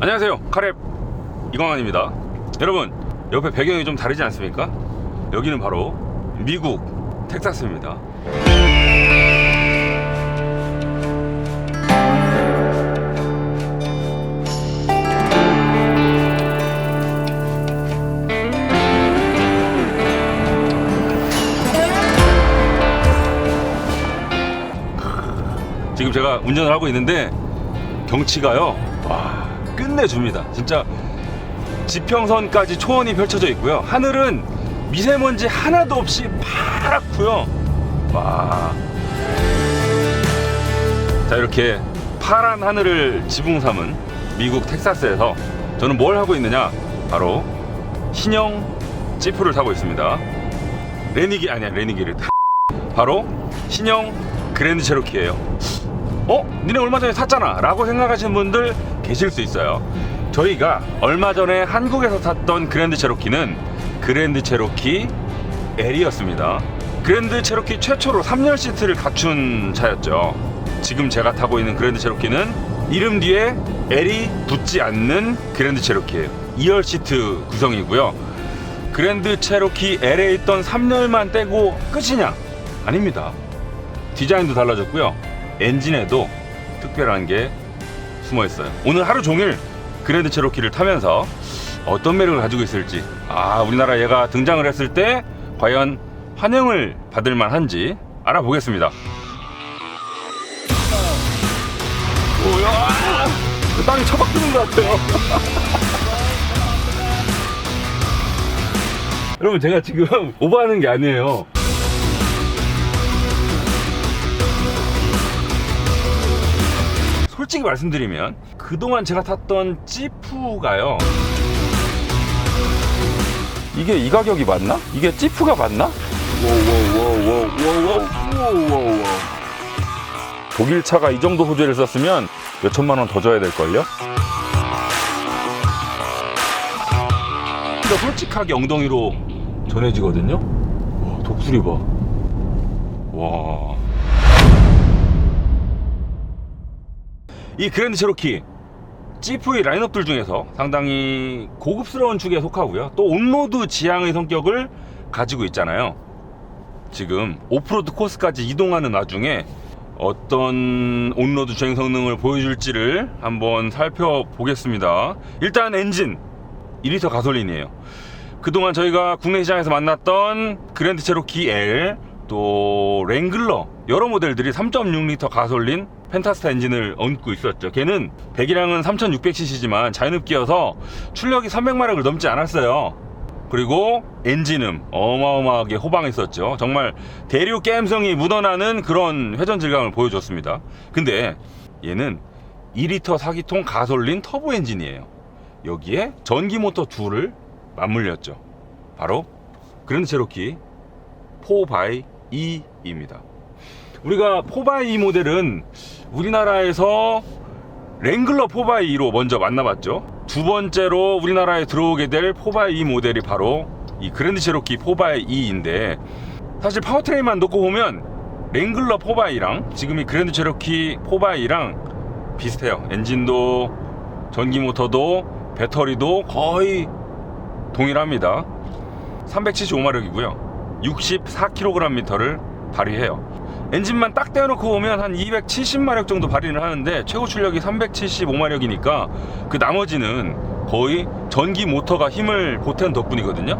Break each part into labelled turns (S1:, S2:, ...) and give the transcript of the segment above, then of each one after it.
S1: 안녕하세요, 카랩 이광환입니다. 여러분, 옆에 배경이 좀 다르지 않습니까? 여기는 바로 미국 텍사스입니다. 지금 제가 운전을 하고 있는데 경치가요, 와, 끝내줍니다. 진짜 지평선까지 초원이 펼쳐져 있고요. 하늘은 미세먼지 하나도 없이 파랗고요. 와. 자, 이렇게 파란 하늘을 지붕 삼은 미국 텍사스에서 저는 뭘 하고 있느냐, 바로 신형 지프를 타고 있습니다. 레니기를 바로 신형 그랜드 체로키예요. 니네 얼마 전에 탔잖아 라고 생각하시는 분들 계실 수 있어요. 저희가 얼마 전에 한국에서 탔던 그랜드 체로키는 그랜드 체로키 L이었습니다. 그랜드 체로키 최초로 3열 시트를 갖춘 차였죠. 지금 제가 타고 있는 그랜드 체로키는 이름 뒤에 L이 붙지 않는 그랜드 체로키예요. 2열 시트 구성이고요. 그랜드 체로키 L에 있던 3열만 떼고 끝이냐? 아닙니다. 디자인도 달라졌고요. 엔진에도 특별한 게 숨어 있어요. 오늘 하루 종일 그랜드 체로키를 타면서 어떤 매력을 가지고 있을지, 우리나라 얘가 등장을 했을 때 과연 환영을 받을 만한지 알아보겠습니다. 오야, 그 땅이 처박히는 것 같아요. 여러분, 제가 지금 오버하는 게 아니에요. 솔직히 말씀드리면 그동안 제가 탔던 지프가요, 이게 이 가격이 맞나? 이게 지프가 맞나? 독일 차가 이 정도 소재를 썼으면 몇 천만 원 더 줘야 될걸요? 진짜 솔직하게 엉덩이로 전해지거든요? 와, 독수리 봐. 와. 이 그랜드 체로키 지프의 라인업들 중에서 상당히 고급스러운 축에 속하고요. 또 온로드 지향의 성격을 가지고 있잖아요. 지금 오프로드 코스까지 이동하는 와중에 어떤 온로드 주행 성능을 보여줄지를 한번 살펴보겠습니다. 일단 엔진 2리터 가솔린이에요. 그동안 저희가 국내 시장에서 만났던 그랜드 체로키 L, 또 랭글러 여러 모델들이 3.6리터 가솔린 펜타스타 엔진을 얹고 있었죠. 걔는 배기량은 3600cc지만 자연흡기여서 출력이 300마력을 넘지 않았어요. 그리고 엔진음 어마어마하게 호방했었죠. 정말 대륙 게임성이 묻어나는 그런 회전 질감을 보여줬습니다. 근데 얘는 2리터 4기통 가솔린 터보 엔진이에요. 여기에 전기 모터 둘을 맞물렸죠. 바로 그랜드 체로키 4x2입니다. 우리가 4x2 모델은 우리나라에서 랭글러 4x2로 먼저 만나봤죠. 두 번째로 우리나라에 들어오게 될 4x2 모델이 바로 이 그랜드 체로키 4x2인데, 사실 파워트레인만 놓고 보면 랭글러 4x2랑 지금 이 그랜드 체로키 4x2랑 비슷해요. 엔진도 전기 모터도 배터리도 거의 동일합니다. 375마력이고요 64kgm를 발휘해요. 엔진만 딱 떼어놓고 보면 한 270마력 정도 발휘를 하는데 최고 출력이 375마력이니까 그 나머지는 거의 전기 모터가 힘을 보탠 덕분이거든요.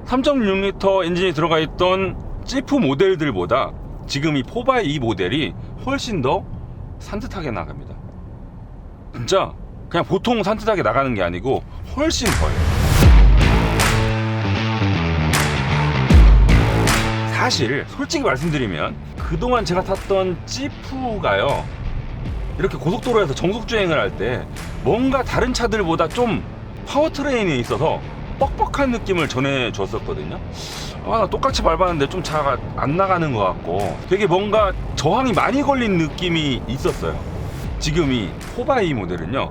S1: 3.6리터 엔진이 들어가 있던 지프 모델들보다 지금 이 4x2 모델이 훨씬 더 산뜻하게 나갑니다. 진짜 그냥 보통 산뜻하게 나가는 게 아니고 훨씬 더요. 사실 솔직히 말씀드리면 그동안 제가 탔던 지프가요, 이렇게 고속도로에서 정속주행을 할 때 뭔가 다른 차들보다 좀 파워트레인에 있어서 뻑뻑한 느낌을 전해줬었거든요. 나 똑같이 밟았는데 좀 차가 안 나가는 것 같고 되게 뭔가 저항이 많이 걸린 느낌이 있었어요. 지금 이 4x2 모델은요,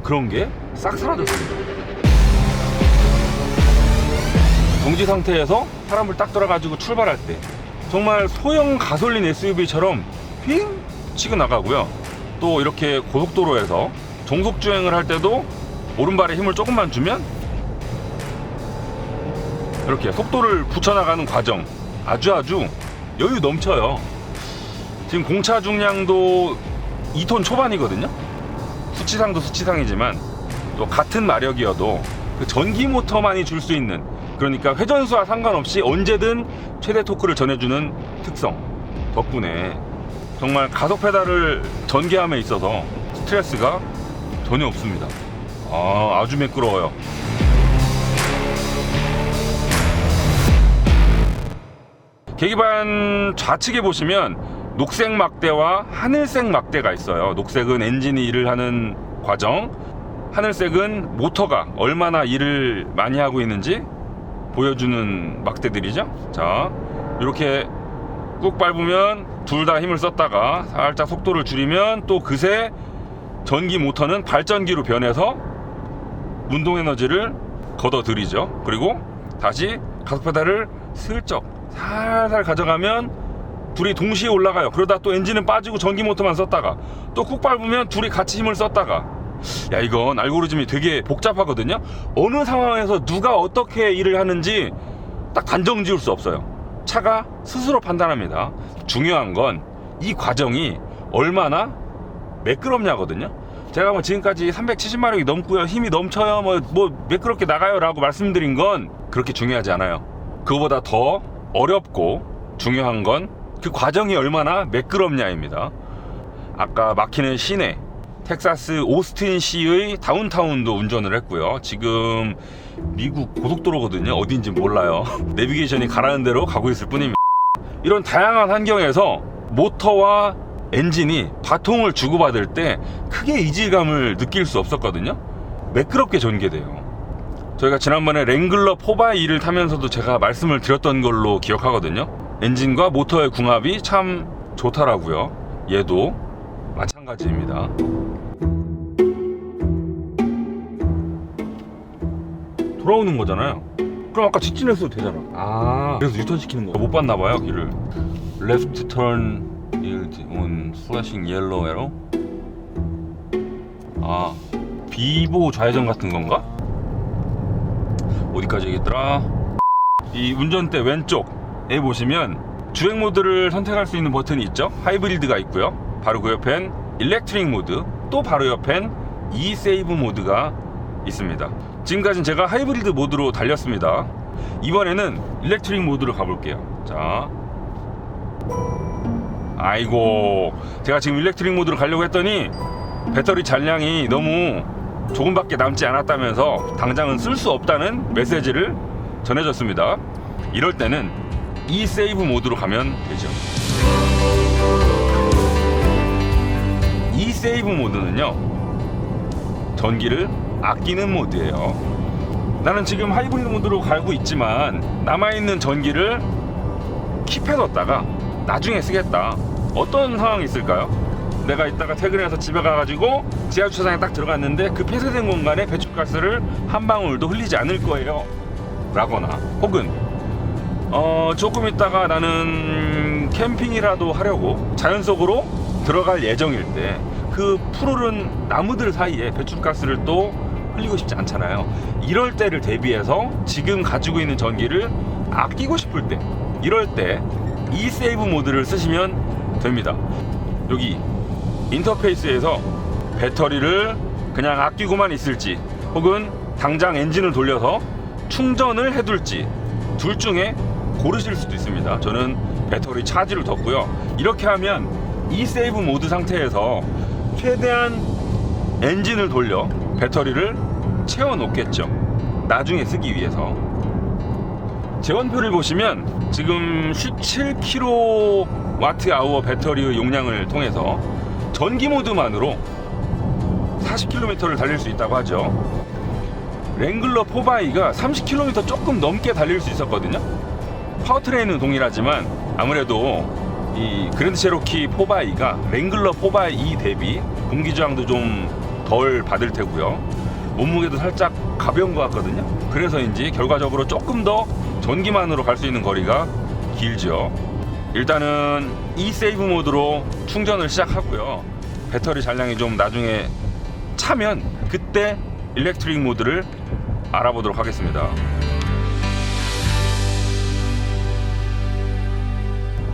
S1: 그런 게 싹 사라졌습니다. 정지 상태에서 사람을 딱 돌아가지고 출발할 때 정말 소형 가솔린 SUV처럼 휙 치고 나가고요. 또 이렇게 고속도로에서 정속 주행을 할 때도 오른발에 힘을 조금만 주면 이렇게 속도를 붙여나가는 과정 아주 여유 넘쳐요. 지금 공차 중량도 2톤 초반이거든요. 수치상도 수치상이지만 또 같은 마력이어도 그 전기 모터만이 줄 수 있는, 그러니까 회전수와 상관없이 언제든 최대 토크를 전해주는 특성 덕분에 정말 가속 페달을 전개함에 있어서 스트레스가 전혀 없습니다. 아주 매끄러워요. 계기판 좌측에 보시면 녹색 막대와 하늘색 막대가 있어요. 녹색은 엔진이 일을 하는 과정, 하늘색은 모터가 얼마나 일을 많이 하고 있는지 보여주는 막대들이죠. 자, 이렇게 꾹 밟으면 둘 다 힘을 썼다가 살짝 속도를 줄이면 또 그새 전기 모터는 발전기로 변해서 운동 에너지를 걷어들이죠. 그리고 다시 가속 페달을 슬쩍 살살 가져가면 둘이 동시에 올라가요. 그러다 또 엔진은 빠지고 전기 모터만 썼다가 또 꾹 밟으면 둘이 같이 힘을 썼다가. 야, 이건 알고리즘이 되게 복잡하거든요. 어느 상황에서 누가 어떻게 일을 하는지 딱 단정 지을 수 없어요. 차가 스스로 판단합니다. 중요한 건 이 과정이 얼마나 매끄럽냐거든요. 제가 뭐 지금까지 370마력이 넘고요, 힘이 넘쳐요, 뭐 매끄럽게 나가요 라고 말씀드린 건 그렇게 중요하지 않아요. 그거보다 더 어렵고 중요한 건 그 과정이 얼마나 매끄럽냐입니다. 아까 막히는 시내 텍사스 오스틴시의 다운타운도 운전을 했고요. 지금 미국 고속도로거든요. 어딘지 몰라요. 내비게이션이 가라는 대로 가고 있을 뿐입니다. 이런 다양한 환경에서 모터와 엔진이 바통을 주고받을 때 크게 이질감을 느낄 수 없었거든요. 매끄럽게 전개돼요. 저희가 지난번에 랭글러 4x2를 타면서도 제가 말씀을 드렸던 걸로 기억하거든요. 엔진과 모터의 궁합이 참 좋더라고요. 얘도 마찬가지입니다. 돌아오는 거잖아요. 그럼 아까 직진했어도 되잖아. 그래서 유턴 시키는 거 못 봤나봐요. 길을. Left turn on flashing yellow arrow. 비보 좌회전 같은 건가? 어디까지 얘기했더라? 이 운전대 왼쪽에 보시면 주행 모드를 선택할 수 있는 버튼이 있죠. 하이브리드가 있고요. 바로 그 옆엔 일렉트릭 모드, 또 바로 옆엔 eSave 모드가 있습니다. 지금까지는 제가 하이브리드 모드로 달렸습니다. 이번에는 일렉트릭 모드로 가볼게요. 자, 아이고, 제가 지금 일렉트릭 모드로 가려고 했더니 배터리 잔량이 너무 조금밖에 남지 않았다면서 당장은 쓸 수 없다는 메시지를 전해줬습니다. 이럴 때는 eSave 모드로 가면 되죠. eSave 모드는요, 전기를 아끼는 모드예요. 나는 지금 하이브리드 모드로 가고 있지만 남아있는 전기를 킵해뒀다가 나중에 쓰겠다. 어떤 상황이 있을까요? 내가 이따가 퇴근해서 집에 가가지고 지하주차장에 딱 들어갔는데 그 폐쇄된 공간에 배출가스를 한 방울도 흘리지 않을 거예요 라거나, 혹은 조금 있다가 나는 캠핑이라도 하려고 자연 속으로 들어갈 예정일 때 그 푸르른 나무들 사이에 배출가스를 또 흘리고 싶지 않잖아요. 이럴 때를 대비해서 지금 가지고 있는 전기를 아끼고 싶을 때, 이럴 때 eSave 모드를 쓰시면 됩니다. 여기 인터페이스에서 배터리를 그냥 아끼고만 있을지, 혹은 당장 엔진을 돌려서 충전을 해둘지, 둘 중에 고르실 수도 있습니다. 저는 배터리 차지를 뒀고요. 이렇게 하면 eSave 모드 상태에서 최대한 엔진을 돌려 배터리를 채워 놓겠죠. 나중에 쓰기 위해서. 제원표를 보시면 지금 17kWh 배터리의 용량을 통해서 전기 모드만으로 40km를 달릴 수 있다고 하죠. 랭글러 4x가 30km 조금 넘게 달릴 수 있었거든요. 파워트레인은 동일하지만 아무래도 이 그랜드 체로키 4x가 랭글러 4x2 대비 공기저항도 좀 덜 받을 테고요. 몸무게도 살짝 가벼운 것 같거든요. 그래서인지 결과적으로 조금 더 전기만으로 갈 수 있는 거리가 길죠. 일단은 eSave 모드로 충전을 시작하고요. 배터리 잔량이 좀 나중에 차면 그때 일렉트릭 모드를 알아보도록 하겠습니다.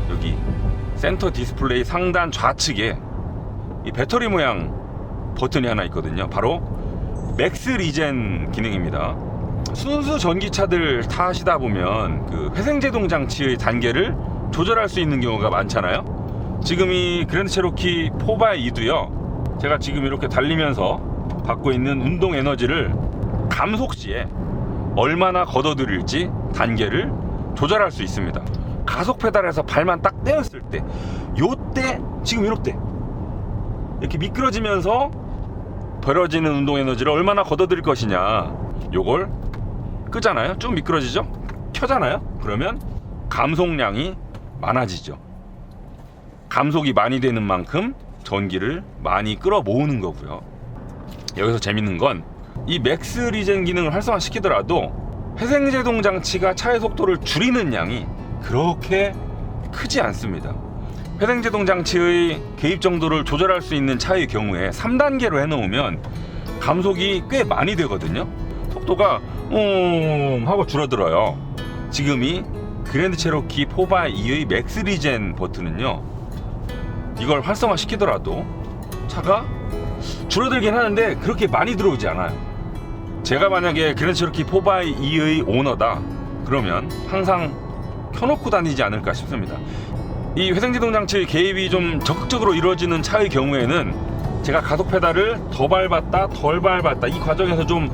S1: 여기 센터 디스플레이 상단 좌측에 이 배터리 모양 버튼이 하나 있거든요. 바로 맥스 리젠 기능입니다. 순수 전기차들 타시다 보면 그 회생제동 장치의 단계를 조절할 수 있는 경우가 많잖아요. 지금 이 그랜드 체로키 4x2도요, 제가 지금 이렇게 달리면서 받고 있는 운동 에너지를 감속 시에 얼마나 걷어들일지 단계를 조절할 수 있습니다. 가속 페달에서 발만 딱 떼었을 때, 요때 지금 이렇게 미끄러지면서 벌어지는 운동 에너지를 얼마나 걷어들일 것이냐, 요걸 끄잖아요. 쭉 미끄러지죠. 켜잖아요. 그러면 감속량이 많아지죠. 감속이 많이 되는 만큼 전기를 많이 끌어 모으는 거고요. 여기서 재밌는 건 이 맥스 리젠 기능을 활성화시키더라도 회생제동 장치가 차의 속도를 줄이는 양이 그렇게 크지 않습니다. 회생제동 장치의 개입 정도를 조절할 수 있는 차의 경우에 3단계로 해놓으면 감속이 꽤 많이 되거든요. 속도가 하고 줄어들어요. 지금 이 그랜드 체로키 4x2의 맥스 리젠 버튼은요, 이걸 활성화시키더라도 차가 줄어들긴 하는데 그렇게 많이 들어오지 않아요. 제가 만약에 그랜드 체로키 4x2의 오너다 그러면 항상 켜놓고 다니지 않을까 싶습니다. 이 회생제동 장치의 개입이 좀 적극적으로 이루어지는 차의 경우에는 제가 가속 페달을 더 밟았다 덜 밟았다 이 과정에서 좀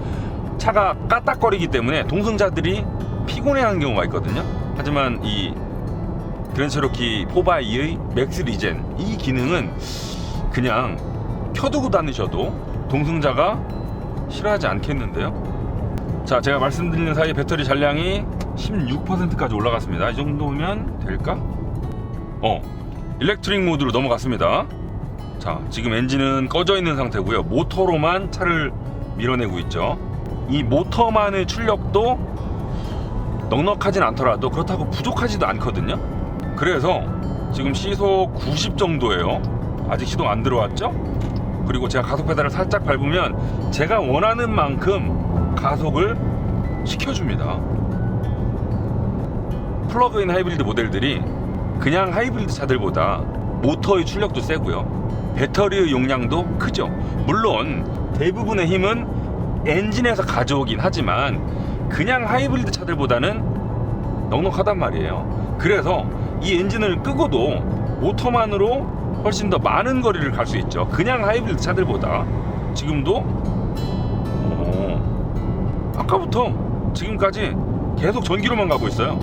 S1: 차가 까딱거리기 때문에 동승자들이 피곤해하는 경우가 있거든요. 하지만 이 그랜드 체로키 4x2의 맥스 리젠 이 기능은 그냥 켜두고 다니셔도 동승자가 싫어하지 않겠는데요. 자, 제가 말씀드리는 사이 배터리 잔량이 16%까지 올라갔습니다. 이 정도면 될까? 일렉트릭 모드로 넘어갔습니다. 자, 지금 엔진은 꺼져 있는 상태고요. 모터로만 차를 밀어내고 있죠. 이 모터만의 출력도 넉넉하진 않더라도 그렇다고 부족하지도 않거든요. 그래서 지금 시속 90 정도예요. 아직 시동 안 들어왔죠? 그리고 제가 가속 페달을 살짝 밟으면 제가 원하는 만큼 가속을 시켜줍니다. 플러그인 하이브리드 모델들이 그냥 하이브리드 차들보다 모터의 출력도 세고요, 배터리의 용량도 크죠. 물론 대부분의 힘은 엔진에서 가져오긴 하지만 그냥 하이브리드 차들보다는 넉넉하단 말이에요. 그래서 이 엔진을 끄고도 모터만으로 훨씬 더 많은 거리를 갈 수 있죠. 그냥 하이브리드 차들보다. 지금도 아까부터 지금까지 계속 전기로만 가고 있어요.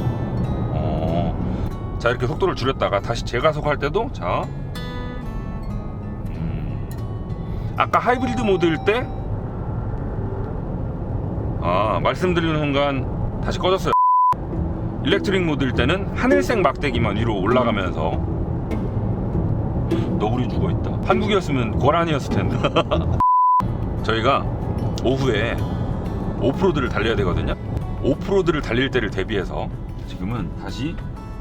S1: 자, 이렇게 속도를 줄였다가 다시 재가속할 때도, 자, 아까 하이브리드 모드일 때 말씀드리는 순간 다시 꺼졌어요. 일렉트릭 모드일 때는 하늘색 막대기만 위로 올라가면서, 너구리 죽어있다. 한국이었으면 고라니였을 텐데. 저희가 오후에 오프로드를 달려야 되거든요. 오프로드를 달릴 때를 대비해서 지금은 다시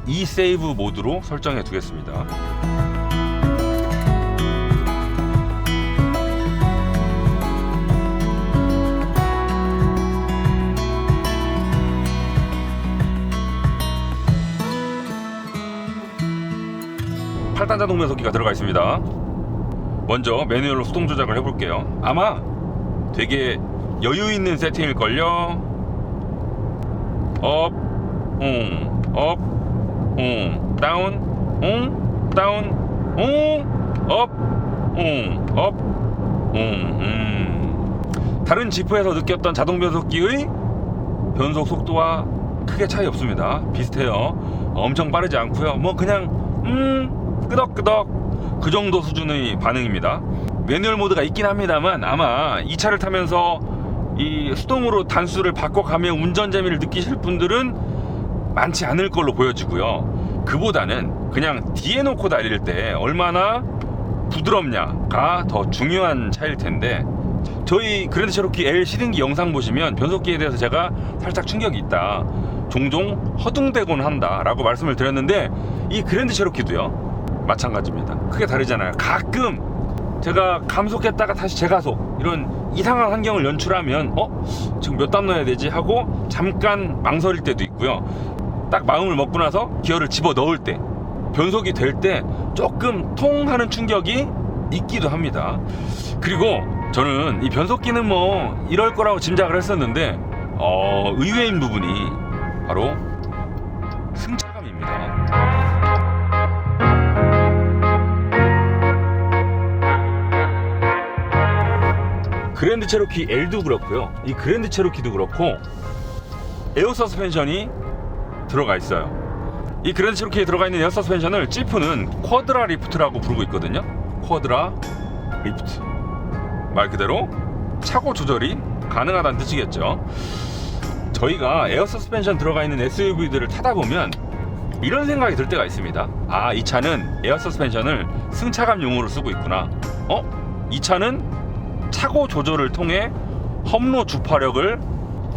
S1: eSave 모드로 설정해 두겠습니다. 팔단 자동 변속기가 들어가 있습니다. 먼저 매뉴얼로 수동 조작을 해볼게요. 아마 되게 여유 있는 세팅일걸요. 업, 업, 다운, 다운, 업, 업, 다른 지프에서 느꼈던 자동 변속기의 변속 속도와 크게 차이 없습니다. 비슷해요. 엄청 빠르지 않고요. 뭐 그냥 끄덕끄덕 그 정도 수준의 반응입니다. 매뉴얼 모드가 있긴 합니다만 아마 이 차를 타면서 이 수동으로 단수를 바꿔가며 운전 재미를 느끼실 분들은 많지 않을 걸로 보여지고요. 그보다는 그냥 뒤에 놓고 달릴 때 얼마나 부드럽냐가 더 중요한 차일 텐데, 저희 그랜드 체로키 L 시승기 영상 보시면 변속기에 대해서 제가 살짝 충격이 있다, 종종 허둥대곤 한다 라고 말씀을 드렸는데, 이 그랜드 체로키도요 마찬가지입니다. 크게 다르잖아요. 가끔 제가 감속했다가 다시 재가속 이런 이상한 환경을 연출하면 지금 몇 단 넣어야 되지 하고 잠깐 망설일 때도 있고요. 딱 마음을 먹고 나서 기어를 집어 넣을 때, 변속이 될 때 조금 통 하는 충격이 있기도 합니다. 그리고 저는 이 변속기는 뭐 이럴 거라고 짐작을 했었는데 의외인 부분이 바로 승차감입니다. 그랜드 체로키 L도 그렇고요, 이 그랜드 체로키도 그렇고 에어 서스펜션이 들어가 있어요. 이 그랜드 체로키에 들어가 있는 에어 서스펜션을 지프는 쿼드라 리프트라고 부르고 있거든요. 쿼드라 리프트, 말 그대로 차고 조절이 가능하다는 뜻이겠죠. 저희가 에어 서스펜션 들어가 있는 SUV들을 타다 보면 이런 생각이 들 때가 있습니다. 이 차는 에어 서스펜션을 승차감용으로 쓰고 있구나. 이 차는 차고 조절을 통해 험로 주파력을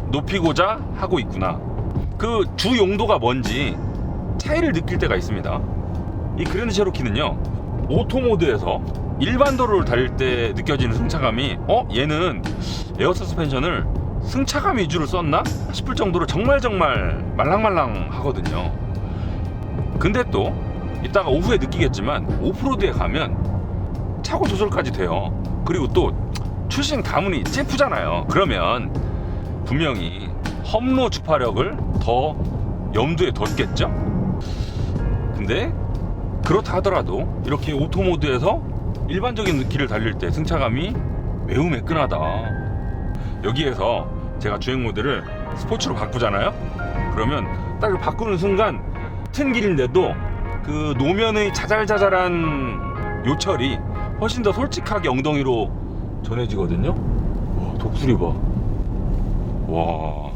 S1: 높이고자 하고 있구나. 그 주 용도가 뭔지 차이를 느낄 때가 있습니다. 이 그랜드 체로키는요, 오토 모드에서 일반 도로를 달릴 때 느껴지는 승차감이 얘는 에어 서스펜션을 승차감 위주로 썼나 싶을 정도로 정말 말랑말랑 하거든요. 근데 또 이따가 오후에 느끼겠지만 오프로드에 가면 차고 조절까지 돼요. 그리고 또 출신 가문이 제프잖아요. 그러면 분명히 험로 주파력을 더 염두에 뒀겠죠. 근데 그렇다 하더라도 이렇게 오토 모드에서 일반적인 길을 달릴 때 승차감이 매우 매끈하다. 여기에서 제가 주행 모드를 스포츠로 바꾸잖아요. 그러면 딱 바꾸는 순간 같은 길인데도 그 노면의 자잘자잘한 요철이 훨씬 더 솔직하게 엉덩이로 전해지거든요. 와, 독수리 봐. 와.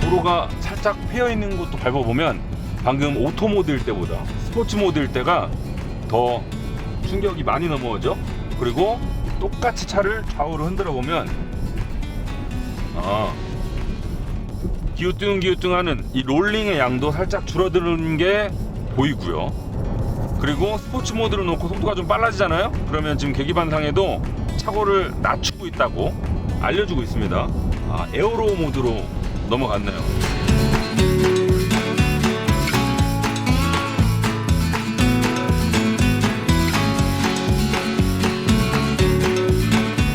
S1: 도로가 살짝 패여 있는 곳도 밟아보면 방금 오토 모드일 때보다 스포츠 모드일 때가 더 충격이 많이 넘어오죠. 그리고 똑같이 차를 좌우로 흔들어 보면 기우뚱기우뚱하는 이 롤링의 양도 살짝 줄어드는 게 보이고요. 그리고 스포츠 모드로 놓고 속도가 좀 빨라지잖아요. 그러면 지금 계기판상에도 차고를 낮추고 있다고 알려주고 있습니다. 에어로 모드로 넘어갔네요.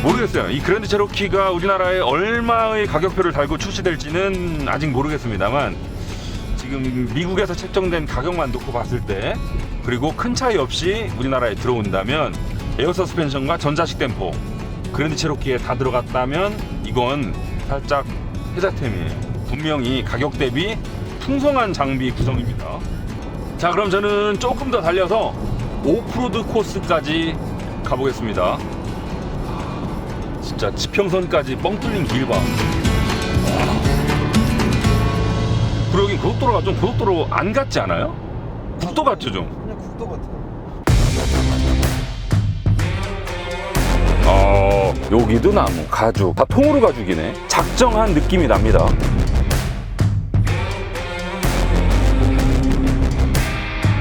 S1: 모르겠어요. 이 그랜드 체로키가 우리나라에 얼마의 가격표를 달고 출시될지는 아직 모르겠습니다만, 지금 미국에서 책정된 가격만 놓고 봤을 때, 그리고 큰 차이 없이 우리나라에 들어온다면 에어 서스펜션과 전자식 댐퍼 그랜드 체로키에 다 들어갔다면 이건 살짝 혜자템이에요. 분명히 가격 대비 풍성한 장비 구성입니다. 자, 그럼 저는 조금 더 달려서 오프로드 코스까지 가보겠습니다. 진짜 지평선까지 뻥 뚫린 길 봐. 그리고 여긴 고속도로가 좀 고속도로 안 같지 않아요? 국도 같죠 좀?
S2: 그냥 국도 같아요.
S1: 여기도 나무, 가죽, 다 통으로 가죽이네. 작정한 느낌이 납니다.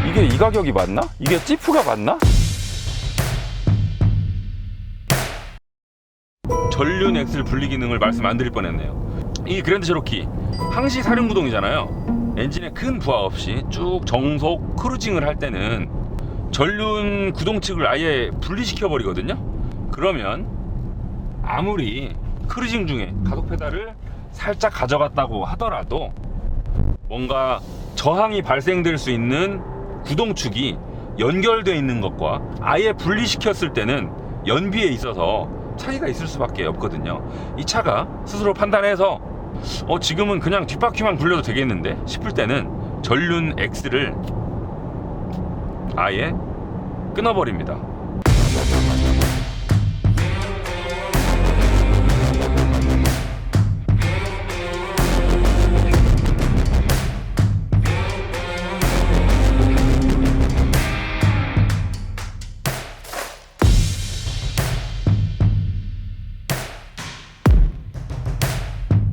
S1: 이게 이 가격이 맞나? 이게 지프가 맞나? 전륜 엑셀 분리 기능을 말씀 안 드릴 뻔했네요. 이 그랜드 체로키 항시 사륜구동이잖아요. 엔진에 큰 부하 없이 쭉 정속 크루징을 할 때는 전륜 구동측을 아예 분리시켜 버리거든요. 그러면 아무리 크루징 중에 가속 페달을 살짝 가져갔다고 하더라도 뭔가 저항이 발생될 수 있는 구동축이 연결되어 있는 것과 아예 분리시켰을 때는 연비에 있어서 차이가 있을 수밖에 없거든요. 이 차가 스스로 판단해서 지금은 그냥 뒷바퀴만 굴려도 되겠는데 싶을 때는 전륜 X를 아예 끊어버립니다.